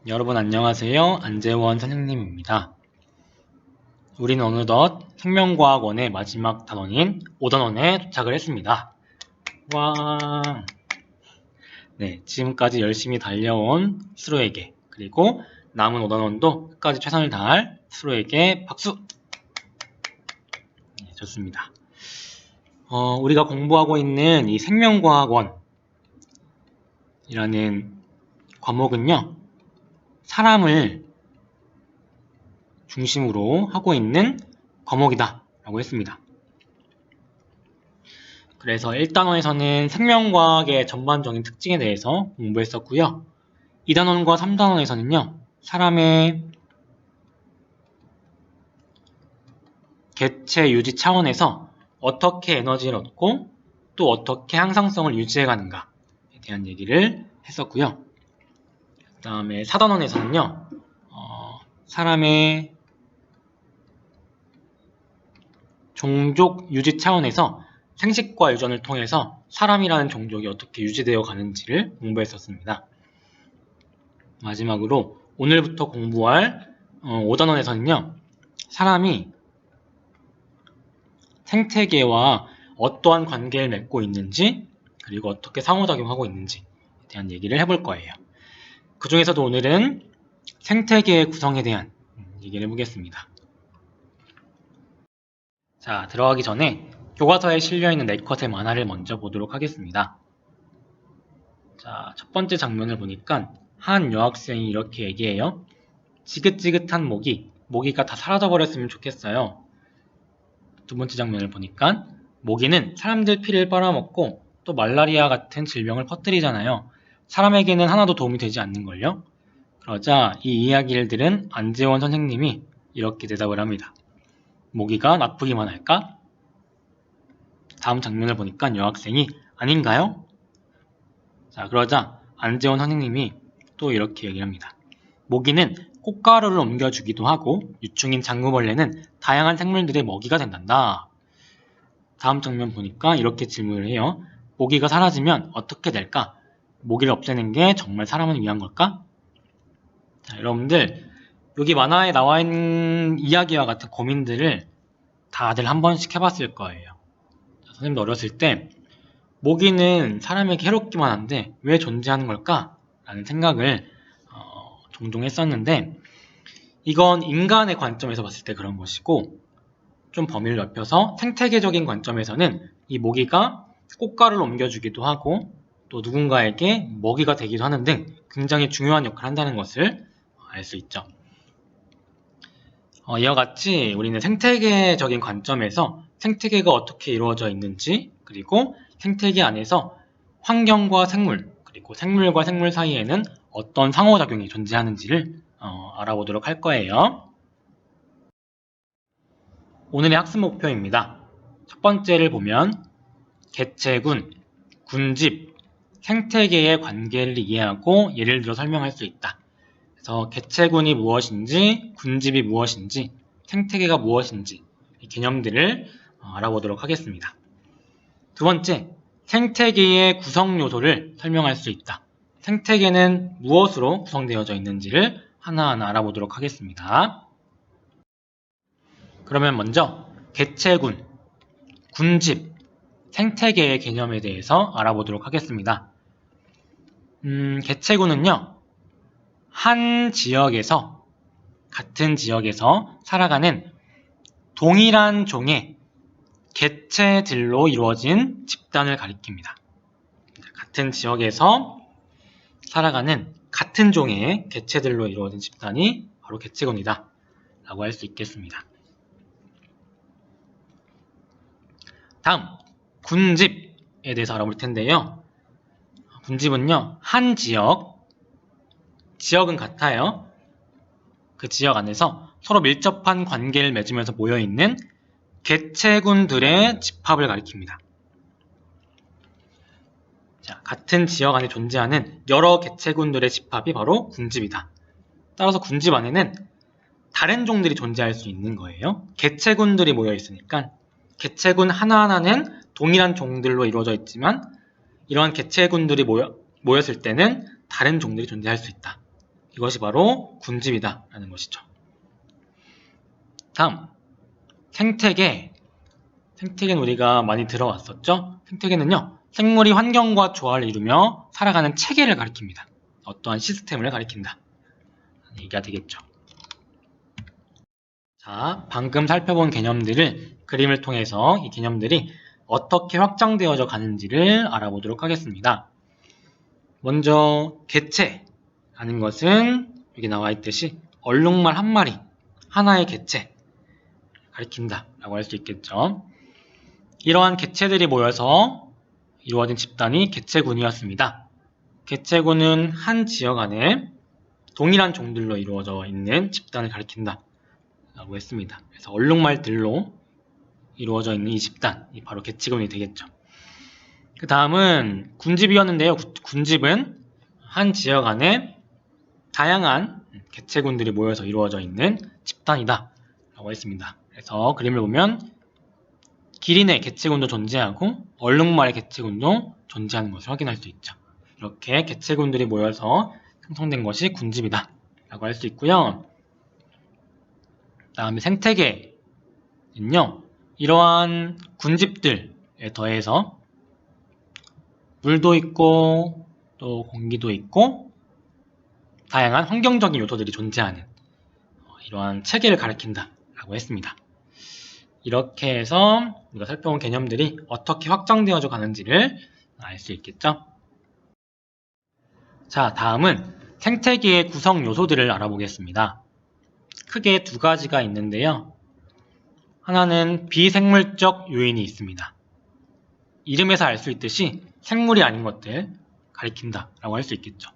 여러분 안녕하세요. 안재원 선생님입니다. 우리는 어느덧 생명과학원의 마지막 단원인 5단원에 도착을 했습니다. 와, 네, 지금까지 열심히 달려온 스로에게, 그리고 남은 5단원도 끝까지 최선을 다할 스로에게 박수! 네, 좋습니다. 우리가 공부하고 있는 이 생명과학원이라는 과목은요, 사람을 중심으로 하고 있는 과목이다 라고 했습니다. 그래서 1단원에서는 생명과학의 전반적인 특징에 대해서 공부했었고요. 2단원과 3단원에서는요. 사람의 개체 유지 차원에서 어떻게 에너지를 얻고 또 어떻게 항상성을 유지해가는가에 대한 얘기를 했었고요. 그 다음에 4단원에서는요. 사람의 종족 유지 차원에서 생식과 유전을 통해서 사람이라는 종족이 어떻게 유지되어 가는지를 공부했었습니다. 마지막으로 오늘부터 공부할 5단원에서는요. 사람이 생태계와 어떠한 관계를 맺고 있는지 그리고 어떻게 상호작용하고 있는지에 대한 얘기를 해볼 거예요. 그 중에서도 오늘은 생태계의 구성에 대한 얘기를 해보겠습니다. 자, 들어가기 전에 교과서에 실려있는 4컷의 만화를 먼저 보도록 하겠습니다. 자, 첫 번째 장면을 보니까 한 여학생이 이렇게 얘기해요. 지긋지긋한 모기가 다 사라져버렸으면 좋겠어요. 두 번째 장면을 보니까 모기는 사람들 피를 빨아먹고 또 말라리아 같은 질병을 퍼뜨리잖아요. 사람에게는 하나도 도움이 되지 않는걸요? 그러자 이 이야기를 들은 안재원 선생님이 이렇게 대답을 합니다. 모기가 나쁘기만 할까? 다음 장면을 보니까 여학생이 아닌가요? 자, 그러자 안재원 선생님이 또 이렇게 얘기를 합니다. 모기는 꽃가루를 옮겨주기도 하고 유충인 장구벌레는 다양한 생물들의 먹이가 된단다. 다음 장면 보니까 이렇게 질문을 해요. 모기가 사라지면 어떻게 될까? 모기를 없애는 게 정말 사람을 위한 걸까? 자, 여러분들 여기 만화에 나와 있는 이야기와 같은 고민들을 다들 한 번씩 해봤을 거예요. 자, 선생님도 어렸을 때 모기는 사람에게 해롭기만 한데 왜 존재하는 걸까? 라는 생각을 종종 했었는데 이건 인간의 관점에서 봤을 때 그런 것이고 좀 범위를 넓혀서 생태계적인 관점에서는 이 모기가 꽃가루를 옮겨주기도 하고 또 누군가에게 먹이가 되기도 하는 등 굉장히 중요한 역할을 한다는 것을 알 수 있죠. 이와 같이 우리는 생태계적인 관점에서 생태계가 어떻게 이루어져 있는지 그리고 생태계 안에서 환경과 생물 그리고 생물과 생물 사이에는 어떤 상호작용이 존재하는지를 알아보도록 할 거예요. 오늘의 학습 목표입니다. 첫 번째를 보면 개체군, 군집, 생태계의 관계를 이해하고 예를 들어 설명할 수 있다. 그래서 개체군이 무엇인지, 군집이 무엇인지, 생태계가 무엇인지 이 개념들을 알아보도록 하겠습니다. 두 번째, 생태계의 구성 요소를 설명할 수 있다. 생태계는 무엇으로 구성되어져 있는지를 하나하나 알아보도록 하겠습니다. 그러면 먼저 개체군, 군집, 생태계의 개념에 대해서 알아보도록 하겠습니다. 개체군은요, 한 지역에서, 같은 지역에서 살아가는 동일한 종의 개체들로 이루어진 집단을 가리킵니다. 같은 지역에서 살아가는 같은 종의 개체들로 이루어진 집단이 바로 개체군이다 라고 할 수 있겠습니다. 다음, 군집에 대해서 알아볼 텐데요. 군집은요, 한 지역은 같아요. 그 지역 안에서 서로 밀접한 관계를 맺으면서 모여있는 개체군들의 집합을 가리킵니다. 자, 같은 지역 안에 존재하는 여러 개체군들의 집합이 바로 군집이다. 따라서 군집 안에는 다른 종들이 존재할 수 있는 거예요. 개체군들이 모여있으니까 개체군 하나하나는 동일한 종들로 이루어져 있지만 이러한 개체군들이 모였을 때는 다른 종들이 존재할 수 있다. 이것이 바로 군집이다 라는 것이죠. 다음, 생태계. 생태계는 우리가 많이 들어왔었죠? 생태계는요, 생물이 환경과 조화를 이루며 살아가는 체계를 가리킵니다. 어떠한 시스템을 가리킨다. 얘기가 되겠죠. 자, 방금 살펴본 개념들을 그림을 통해서 이 개념들이 어떻게 확장되어져 가는지를 알아보도록 하겠습니다. 먼저 개체라는 것은 여기 나와 있듯이 얼룩말 한 마리, 하나의 개체 가리킨다 라고 할 수 있겠죠. 이러한 개체들이 모여서 이루어진 집단이 개체군이었습니다. 개체군은 한 지역 안에 동일한 종들로 이루어져 있는 집단을 가리킨다 라고 했습니다. 그래서 얼룩말들로 이루어져 있는 이 집단이 바로 개체군이 되겠죠. 그 다음은 군집이었는데요. 군집은 한 지역 안에 다양한 개체군들이 모여서 이루어져 있는 집단이다 라고 했습니다. 그래서 그림을 보면 기린의 개체군도 존재하고 얼룩말의 개체군도 존재하는 것을 확인할 수 있죠. 이렇게 개체군들이 모여서 형성된 것이 군집이다 라고 할 수 있고요. 그 다음에 생태계는요, 이러한 군집들에 더해서 물도 있고 또 공기도 있고 다양한 환경적인 요소들이 존재하는 이러한 체계를 가리킨다 라고 했습니다. 이렇게 해서 우리가 살펴본 개념들이 어떻게 확장되어져 가는지를 알 수 있겠죠. 자, 다음은 생태계의 구성 요소들을 알아보겠습니다. 크게 두 가지가 있는데요. 하나는 비생물적 요인이 있습니다. 이름에서 알 수 있듯이 생물이 아닌 것들 가리킨다 라고 할 수 있겠죠.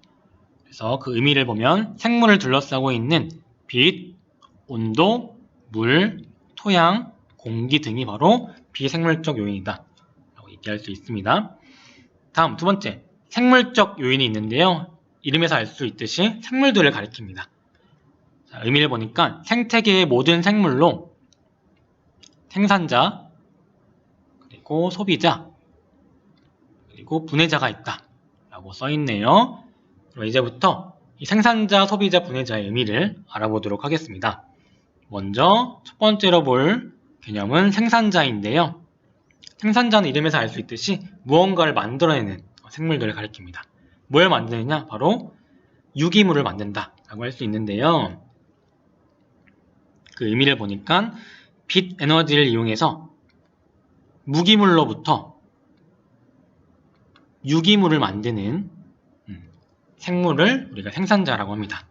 그래서 그 의미를 보면 생물을 둘러싸고 있는 빛, 온도, 물, 토양, 공기 등이 바로 비생물적 요인이다 라고 얘기할 수 있습니다. 다음 두 번째, 생물적 요인이 있는데요. 이름에서 알 수 있듯이 생물들을 가리킵니다. 자, 의미를 보니까 생태계의 모든 생물로 생산자, 그리고 소비자, 그리고 분해자가 있다 라고 써있네요. 그럼 이제부터 이 생산자, 소비자, 분해자의 의미를 알아보도록 하겠습니다. 먼저 첫 번째로 볼 개념은 생산자인데요. 생산자는 이름에서 알 수 있듯이 무언가를 만들어내는 생물들을 가리킵니다. 뭘 만드느냐? 바로 유기물을 만든다 라고 할 수 있는데요. 그 의미를 보니까 빛 에너지를 이용해서 무기물로부터 유기물을 만드는 생물을 우리가 생산자라고 합니다.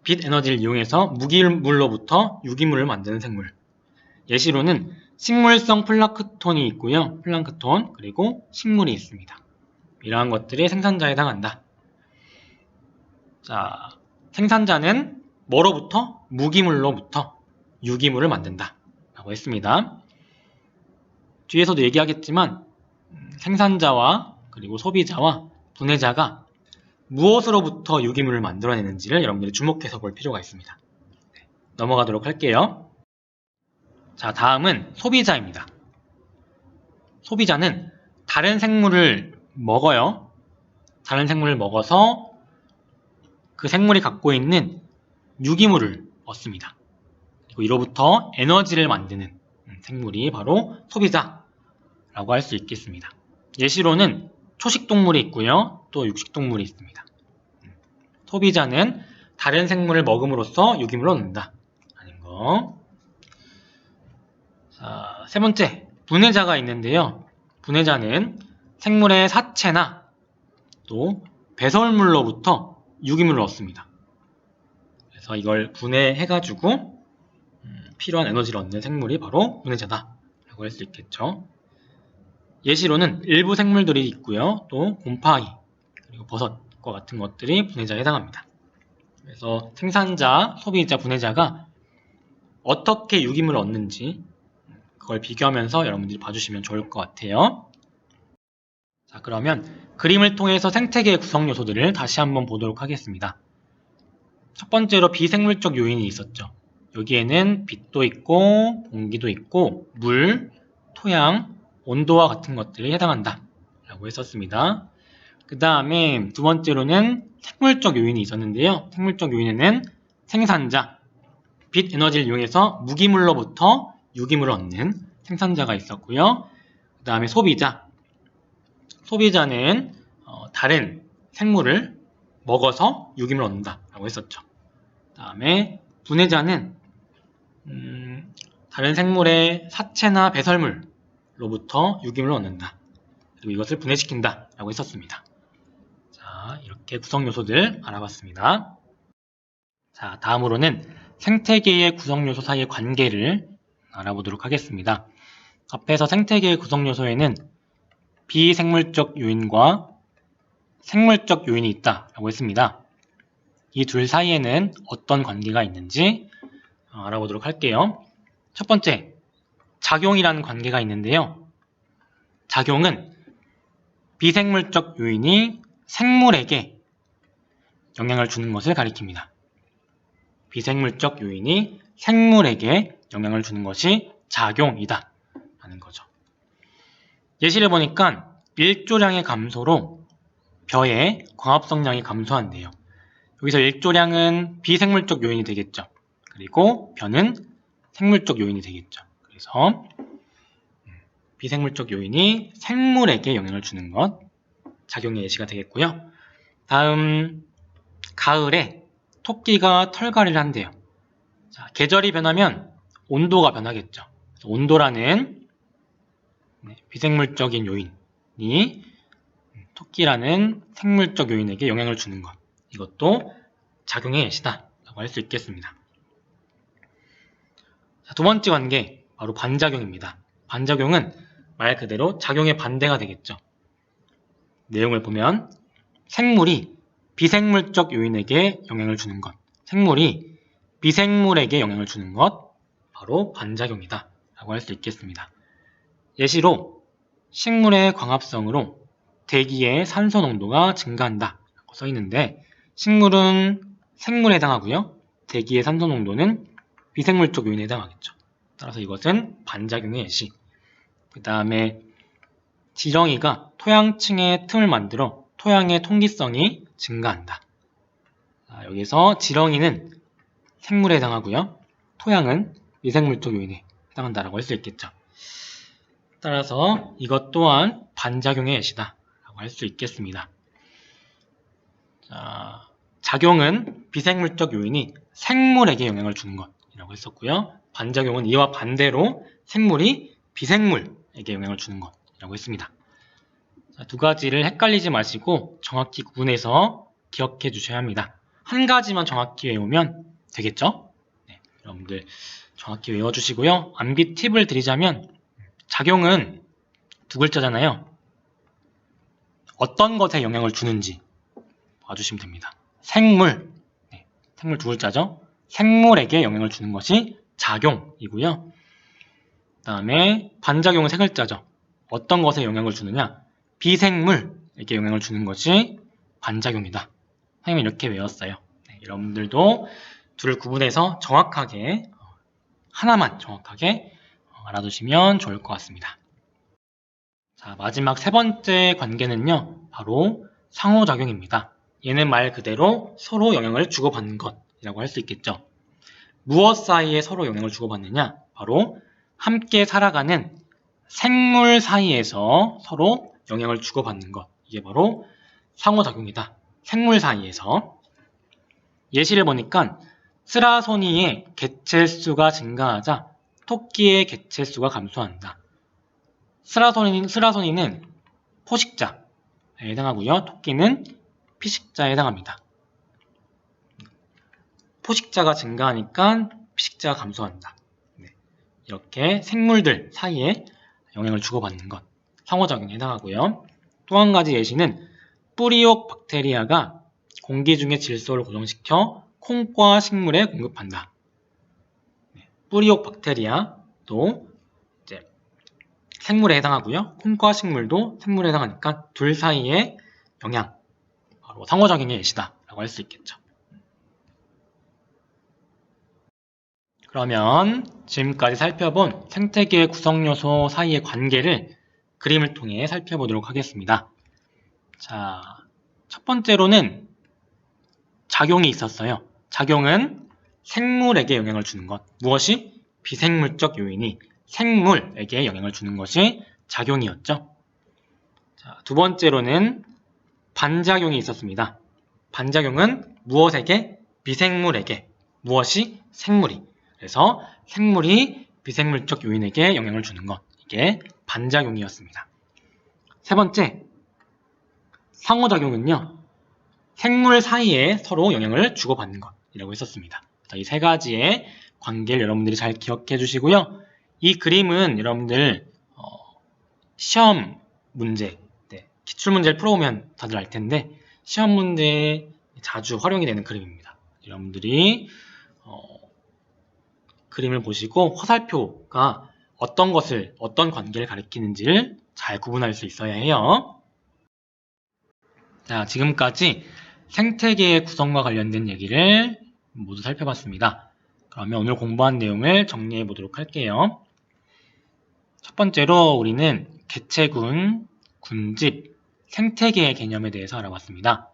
빛 에너지를 이용해서 무기물로부터 유기물을 만드는 생물. 예시로는 식물성 플랑크톤이 있고요. 플랑크톤, 그리고 식물이 있습니다. 이러한 것들이 생산자에 해당한다. 자, 생산자는 뭐로부터? 무기물로부터 유기물을 만든다 라고 했습니다. 뒤에서도 얘기하겠지만 생산자와 그리고 소비자와 분해자가 무엇으로부터 유기물을 만들어내는지를 여러분들이 주목해서 볼 필요가 있습니다. 넘어가도록 할게요. 자, 다음은 소비자입니다. 소비자는 다른 생물을 먹어요. 다른 생물을 먹어서 그 생물이 갖고 있는 유기물을 얻습니다. 그리고 이로부터 에너지를 만드는 생물이 바로 소비자라고 할 수 있겠습니다. 예시로는 초식동물이 있고요. 또 육식동물이 있습니다. 소비자는 다른 생물을 먹음으로써 유기물을 얻는다 라는 거. 자, 세 번째, 분해자가 있는데요. 분해자는 생물의 사체나 또 배설물로부터 유기물을 얻습니다. 그래서 이걸 분해해가지고 필요한 에너지를 얻는 생물이 바로 분해자다 라고 할 수 있겠죠. 예시로는 일부 생물들이 있고요. 또 곰팡이, 그리고 버섯과 같은 것들이 분해자에 해당합니다. 그래서 생산자, 소비자, 분해자가 어떻게 유기물을 얻는지 그걸 비교하면서 여러분들이 봐주시면 좋을 것 같아요. 자, 그러면 그림을 통해서 생태계의 구성 요소들을 다시 한번 보도록 하겠습니다. 첫 번째로 비생물적 요인이 있었죠. 여기에는 빛도 있고 공기도 있고 물, 토양, 온도와 같은 것들이 해당한다 라고 했었습니다. 그 다음에 두 번째로는 생물적 요인이 있었는데요. 생물적 요인에는 생산자, 빛 에너지를 이용해서 무기물로부터 유기물을 얻는 생산자가 있었고요. 그 다음에 소비자, 소비자는 다른 생물을 먹어서 유기물을 얻는다 라고 했었죠. 그 다음에 분해자는 다른 생물의 사체나 배설물로부터 유기물을 얻는다. 그리고 이것을 분해시킨다 라고 했었습니다. 자, 이렇게 구성 요소들 알아봤습니다. 자, 다음으로는 생태계의 구성 요소 사이의 관계를 알아보도록 하겠습니다. 앞에서 생태계의 구성 요소에는 비생물적 요인과 생물적 요인이 있다라고 했습니다. 이 둘 사이에는 어떤 관계가 있는지 알아보도록 할게요. 첫 번째, 작용이라는 관계가 있는데요. 작용은 비생물적 요인이 생물에게 영향을 주는 것을 가리킵니다. 비생물적 요인이 생물에게 영향을 주는 것이 작용이다 라는 거죠. 예시를 보니까 일조량의 감소로 벼의 광합성량이 감소한대요. 여기서 일조량은 비생물적 요인이 되겠죠. 그리고 벼는 생물적 요인이 되겠죠. 그래서 비생물적 요인이 생물에게 영향을 주는 것, 작용의 예시가 되겠고요. 다음, 가을에 토끼가 털갈이를 한대요. 자, 계절이 변하면 온도가 변하겠죠. 온도라는 비생물적인 요인이 토끼라는 생물적 요인에게 영향을 주는 것, 이것도 작용의 예시다라고 할 수 있겠습니다. 자, 두 번째 관계, 바로 반작용입니다. 반작용은 말 그대로 작용의 반대가 되겠죠. 내용을 보면 생물이 비생물적 요인에게 영향을 주는 것, 생물이 비생물에게 영향을 주는 것, 바로 반작용이다 라고 할 수 있겠습니다. 예시로 식물의 광합성으로 대기의 산소 농도가 증가한다 라고 써 있는데, 식물은 생물에 해당하고요. 대기의 산소 농도는 비생물적 요인에 해당하겠죠. 따라서 이것은 반작용의 예시. 그 다음에 지렁이가 토양층의 틈을 만들어 토양의 통기성이 증가한다. 여기서 지렁이는 생물에 해당하고요. 토양은 미생물적 요인에 해당한다라고 할 수 있겠죠. 따라서 이것 또한 반작용의 예시다 라고 할 수 있겠습니다. 자, 작용은 비생물적 요인이 생물에게 영향을 주는 것이라고 했었고요. 반작용은 이와 반대로 생물이 비생물에게 영향을 주는 것이라고 했습니다. 자, 두 가지를 헷갈리지 마시고 정확히 구분해서 기억해 주셔야 합니다. 한 가지만 정확히 외우면 되겠죠? 네, 여러분들 정확히 외워주시고요. 암기 팁을 드리자면 작용은 두 글자잖아요. 어떤 것에 영향을 주는지 봐주시면 됩니다. 생물, 네, 생물 두 글자죠. 생물에게 영향을 주는 것이 작용이고요. 그 다음에 반작용은 세 글자죠. 어떤 것에 영향을 주느냐? 비생물에게 영향을 주는 것이 반작용이다. 선생님이 이렇게 외웠어요. 네, 여러분들도 둘을 구분해서 정확하게 하나만 정확하게 알아두시면 좋을 것 같습니다. 자, 마지막 세 번째 관계는요, 바로 상호작용입니다. 얘는 말 그대로 서로 영향을 주고받는 것이라고 할 수 있겠죠. 무엇 사이에 서로 영향을 주고받느냐? 바로 함께 살아가는 생물 사이에서 서로 영향을 주고받는 것. 이게 바로 상호작용이다. 생물 사이에서. 예시를 보니까 스라소니의 개체수가 증가하자 토끼의 개체수가 감소한다. 스라소니는 포식자에 해당하고요. 토끼는 피식자에 해당합니다. 포식자가 증가하니까 피식자가 감소한다. 네. 이렇게 생물들 사이에 영향을 주고받는 것, 상호작용에 해당하고요. 또 한 가지 예시는 뿌리옥 박테리아가 공기 중의 질소를 고정시켜 콩과 식물에 공급한다. 네. 뿌리옥 박테리아도 이제 생물에 해당하고요. 콩과 식물도 생물에 해당하니까 둘 사이의 영향, 바로 상호작용의 예시다라고 할 수 있겠죠. 그러면 지금까지 살펴본 생태계의 구성요소 사이의 관계를 그림을 통해 살펴보도록 하겠습니다. 자, 첫 번째로는 작용이 있었어요. 작용은 생물에게 영향을 주는 것. 무엇이? 비생물적 요인이 생물에게 영향을 주는 것이 작용이었죠. 자, 두 번째로는 반작용이 있었습니다. 반작용은 무엇에게? 비생물에게. 무엇이? 생물이. 그래서 생물이 비생물적 요인에게 영향을 주는 것. 이게 반작용이었습니다. 세 번째, 상호작용은요. 생물 사이에 서로 영향을 주고받는 것이라고 했었습니다. 이 세 가지의 관계를 여러분들이 잘 기억해 주시고요. 이 그림은 여러분들 시험 문제, 기출문제를 풀어보면 다들 알 텐데 시험 문제에 자주 활용이 되는 그림입니다. 여러분들이 그림을 보시고 화살표가 어떤 관계를 가리키는지를 잘 구분할 수 있어야 해요. 자, 지금까지 생태계의 구성과 관련된 얘기를 모두 살펴봤습니다. 그러면 오늘 공부한 내용을 정리해 보도록 할게요. 첫 번째로 우리는 개체군, 군집, 생태계의 개념에 대해서 알아봤습니다.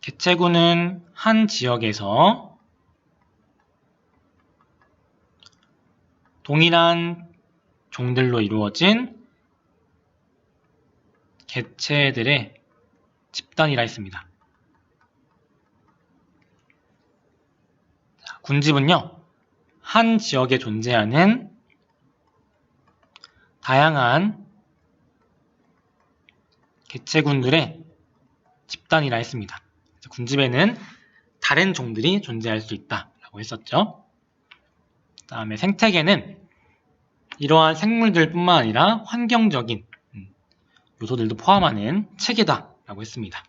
개체군은 한 지역에서 동일한 종들로 이루어진 개체들의 집단이라 했습니다. 군집은요, 한 지역에 존재하는 다양한 개체군들의 집단이라 했습니다. 군집에는 다른 종들이 존재할 수 있다라고 했었죠. 그 다음에 생태계는 이러한 생물들 뿐만 아니라 환경적인 요소들도 포함하는 체계다라고 했습니다.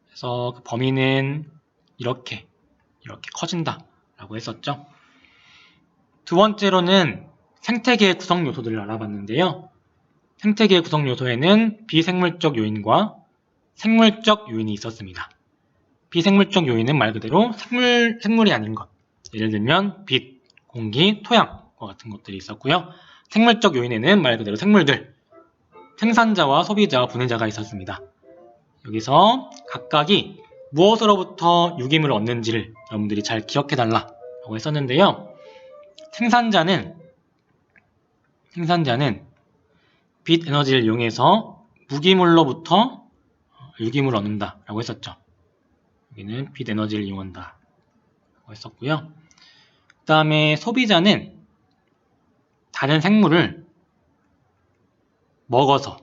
그래서 그 범위는 이렇게 커진다라고 했었죠. 두 번째로는 생태계의 구성 요소들을 알아봤는데요. 생태계의 구성 요소에는 비생물적 요인과 생물적 요인이 있었습니다. 비생물적 요인은 말 그대로 생물이 아닌 것. 예를 들면 빛, 공기, 토양과 같은 것들이 있었고요. 생물적 요인에는 말 그대로 생물들, 생산자와 소비자와 분해자가 있었습니다. 여기서 각각이 무엇으로부터 유기물을 얻는지를 여러분들이 잘 기억해달라고 했었는데요. 생산자는 빛 에너지를 이용해서 무기물로부터 유기물을 얻는다라고 했었죠. 여기는 빛 에너지를 이용한다라고 했었고요. 그 다음에 소비자는 다른 생물을 먹어서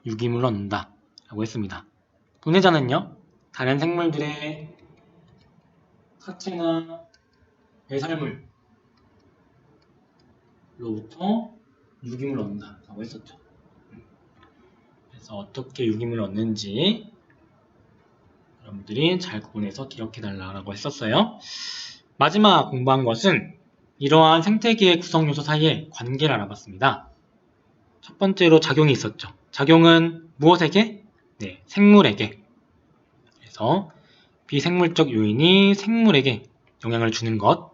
유기물을 얻는다라고 했습니다. 분해자는요, 다른 생물들의 사체나 배설물로부터 유기물을 얻는다라고 했었죠. 그래서 어떻게 유기물을 얻는지 여러분들이 잘 구분해서 기억해달라고 했었어요. 마지막 공부한 것은 이러한 생태계의 구성 요소 사이의 관계를 알아봤습니다. 첫 번째로 작용이 있었죠. 작용은 무엇에게? 생물에게. 그래서 비생물적 요인이 생물에게 영향을 주는 것,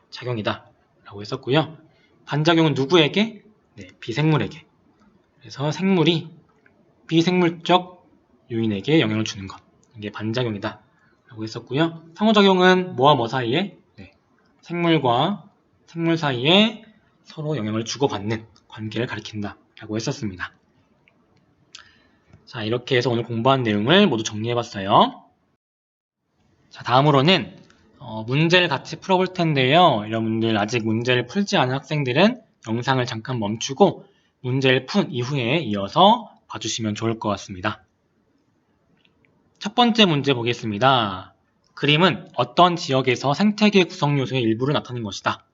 작용이다 라고 했었고요. 반작용은 누구에게? 비생물에게. 그래서 생물이 비생물적 요인에게 영향을 주는 것, 이게 반작용이다 라고 했었고요. 상호작용은 뭐와 뭐 사이에? 생물과 생물 사이에 서로 영향을 주고받는 관계를 가리킨다 라고 했었습니다. 자, 이렇게 해서 오늘 공부한 내용을 모두 정리해봤어요. 자, 다음으로는 문제를 같이 풀어볼 텐데요. 여러분들 아직 문제를 풀지 않은 학생들은 영상을 잠깐 멈추고 문제를 푼 이후에 이어서 봐주시면 좋을 것 같습니다. 첫 번째 문제 보겠습니다. 그림은 어떤 지역에서 생태계 구성 요소의 일부를 나타낸 것이다.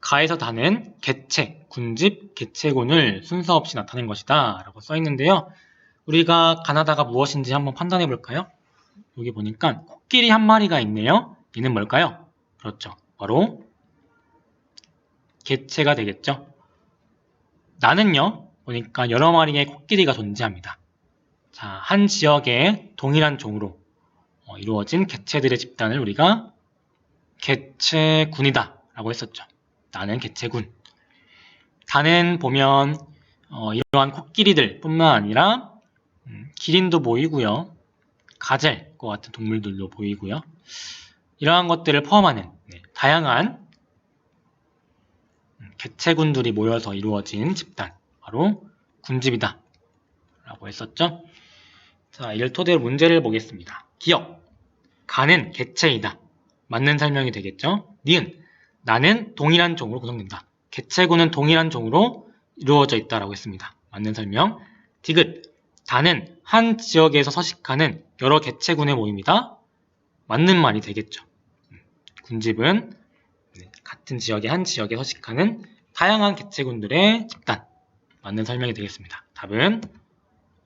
가에서 다는 개체, 군집, 개체군을 순서 없이 나타낸 것이다 라고 써있는데요. 우리가 가나다가 무엇인지 한번 판단해 볼까요? 여기 보니까 코끼리 한 마리가 있네요. 얘는 뭘까요? 그렇죠. 바로 개체가 되겠죠. 나는요, 보니까 여러 마리의 코끼리가 존재합니다. 자, 한 지역에 동일한 종으로 이루어진 개체들의 집단을 우리가 개체군이다 라고 했었죠. 나는 개체군. 다는 보면 이러한 코끼리들 뿐만 아니라 기린도 보이고요. 가젤과 같은 동물들도 보이고요. 이러한 것들을 포함하는 다양한 개체군들이 모여서 이루어진 집단, 바로 군집이다 라고 했었죠. 자, 이를 토대로 문제를 보겠습니다. 기억, 가는 개체이다. 맞는 설명이 되겠죠. 니은, 나는 동일한 종으로 구성된다. 개체군은 동일한 종으로 이루어져 있다라고 했습니다. 맞는 설명. 디귿, 다는 한 지역에서 서식하는 여러 개체군의 모임이다. 맞는 말이 되겠죠. 군집은 같은 지역의 한 지역에 서식하는 다양한 개체군들의 집단. 맞는 설명이 되겠습니다. 답은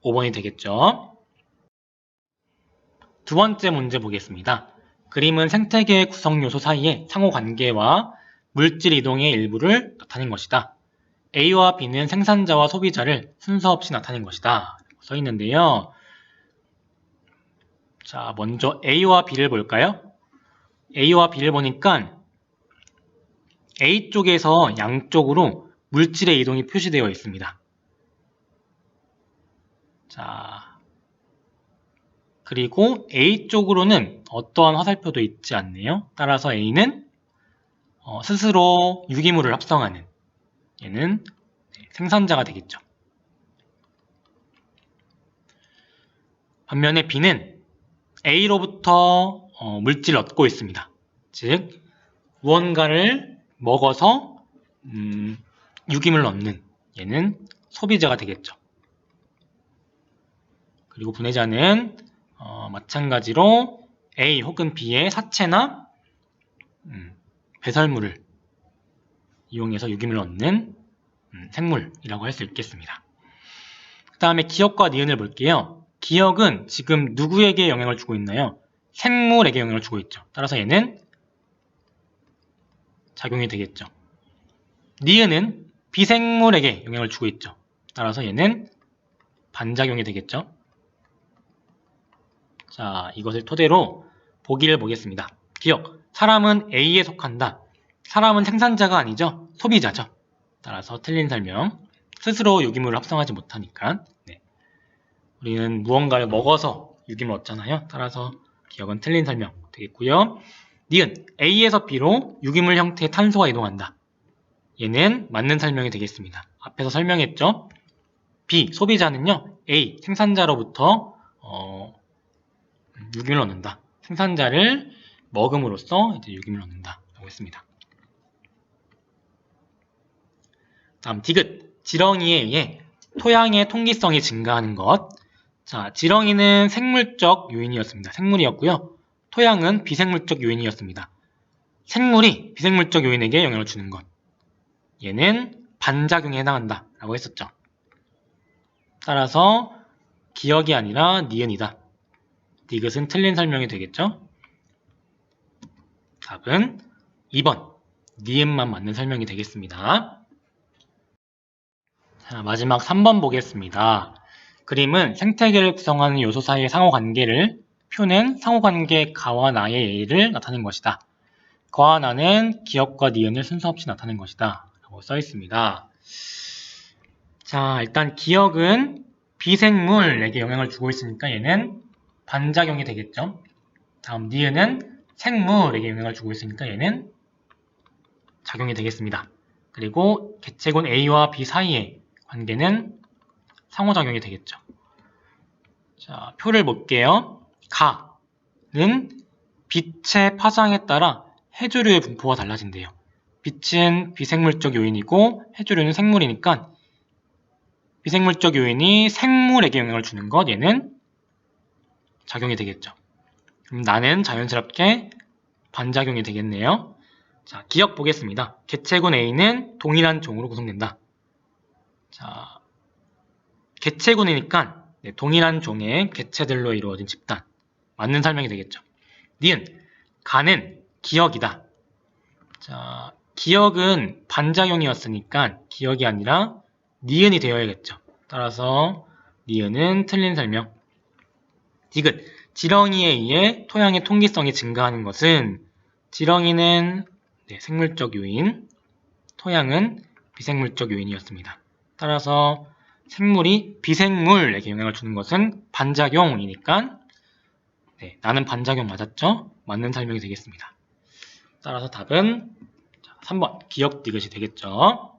5번이 되겠죠. 두 번째 문제 보겠습니다. 그림은 생태계의 구성 요소 사이의 상호관계와 물질 이동의 일부를 나타낸 것이다. A와 B는 생산자와 소비자를 순서 없이 나타낸 것이다. 써 있는데요. 자, 먼저 A와 B를 볼까요? A와 B를 보니까 A 쪽에서 양쪽으로 물질의 이동이 표시되어 있습니다. 자, 그리고 A 쪽으로는 어떠한 화살표도 있지 않네요. 따라서 A는 스스로 유기물을 합성하는, 얘는 생산자가 되겠죠. 반면에 B는 A로부터 물질을 얻고 있습니다. 즉 무언가를 먹어서 유기물을 얻는, 얘는 소비자가 되겠죠. 그리고 분해자는 마찬가지로 A 혹은 B의 사체나 배설물을 이용해서 유기물을 얻는 생물이라고 할 수 있겠습니다. 그 다음에 기억과 니은을 볼게요. 기억은 지금 누구에게 영향을 주고 있나요? 생물에게 영향을 주고 있죠. 따라서 얘는 작용이 되겠죠. 니은은 비생물에게 영향을 주고 있죠. 따라서 얘는 반작용이 되겠죠. 자, 이것을 토대로 보기를 보겠습니다. 기억, 사람은 A에 속한다. 사람은 생산자가 아니죠. 소비자죠. 따라서 틀린 설명. 스스로 유기물을 합성하지 못하니까. 우리는 무언가를 먹어서 유기물을 얻잖아요. 따라서 기억은 틀린 설명 되겠고요. 니은, A에서 B로 유기물 형태의 탄소가 이동한다. 얘는 맞는 설명이 되겠습니다. 앞에서 설명했죠. B, 소비자는요. A, 생산자로부터 유기물을 얻는다. 생산자를 먹음으로써 이제 유기물을 얻는다 라고 했습니다. 다음 디귿, 지렁이에 의해 토양의 통기성이 증가하는 것. 자, 지렁이는 생물적 요인이었습니다. 생물이었고요. 토양은 비생물적 요인이었습니다. 생물이 비생물적 요인에게 영향을 주는 것. 얘는 반작용에 해당한다 라고 했었죠. 따라서 기억이 아니라 니은이다. 디귿은 틀린 설명이 되겠죠. 답은 2번 니은만 맞는 설명이 되겠습니다. 자, 마지막 3번 보겠습니다. 그림은 생태계를 구성하는 요소 사이의 상호관계를 표는 상호관계 가와 나의 예를 나타낸 것이다. 가와 나는 기억과 니은을 순서 없이 나타낸 것이다 라고 써 있습니다. 자, 일단 기억은 비생물에게 영향을 주고 있으니까 얘는 반작용이 되겠죠. 다음 니은은 생물에게 영향을 주고 있으니까 얘는 작용이 되겠습니다. 그리고 개체군 A와 B 사이의 관계는 상호작용이 되겠죠. 자, 표를 볼게요. 가는 빛의 파장에 따라 해조류의 분포가 달라진대요. 빛은 비생물적 요인이고 해조류는 생물이니까 비생물적 요인이 생물에게 영향을 주는 것, 얘는 작용이 되겠죠. 그럼 나는 자연스럽게 반작용이 되겠네요. 자, 기억 보겠습니다. 개체군 A는 동일한 종으로 구성된다. 자, 개체군이니까 동일한 종의 개체들로 이루어진 집단. 맞는 설명이 되겠죠. 니은, 가는 기억이다. 자, 기억은 반작용이었으니까 기억이 아니라 니은이 되어야겠죠. 따라서 니은은 틀린 설명. 디귿, 지렁이에 의해 토양의 통기성이 증가하는 것은 지렁이는 생물적 요인, 토양은 비생물적 요인이었습니다. 따라서 생물이 비생물에게 영향을 주는 것은 반작용이니까 네, 나는 반작용 맞았죠? 맞는 설명이 되겠습니다. 따라서 답은 3번 기억 디귿이 되겠죠.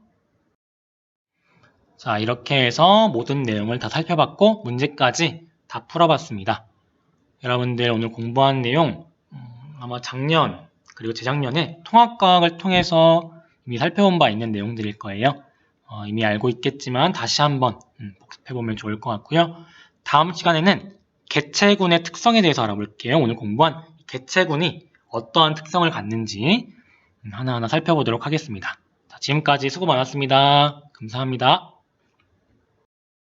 자, 이렇게 해서 모든 내용을 다 살펴봤고 문제까지 다 풀어봤습니다. 여러분들 오늘 공부한 내용 아마 작년 그리고 재작년에 통합과학을 통해서 이미 살펴본 바 있는 내용들일 거예요. 이미 알고 있겠지만 다시 한번 복습해보면 좋을 것 같고요. 다음 시간에는 개체군의 특성에 대해서 알아볼게요. 오늘 공부한 개체군이 어떠한 특성을 갖는지 하나하나 살펴보도록 하겠습니다. 자, 지금까지 수고 많았습니다. 감사합니다.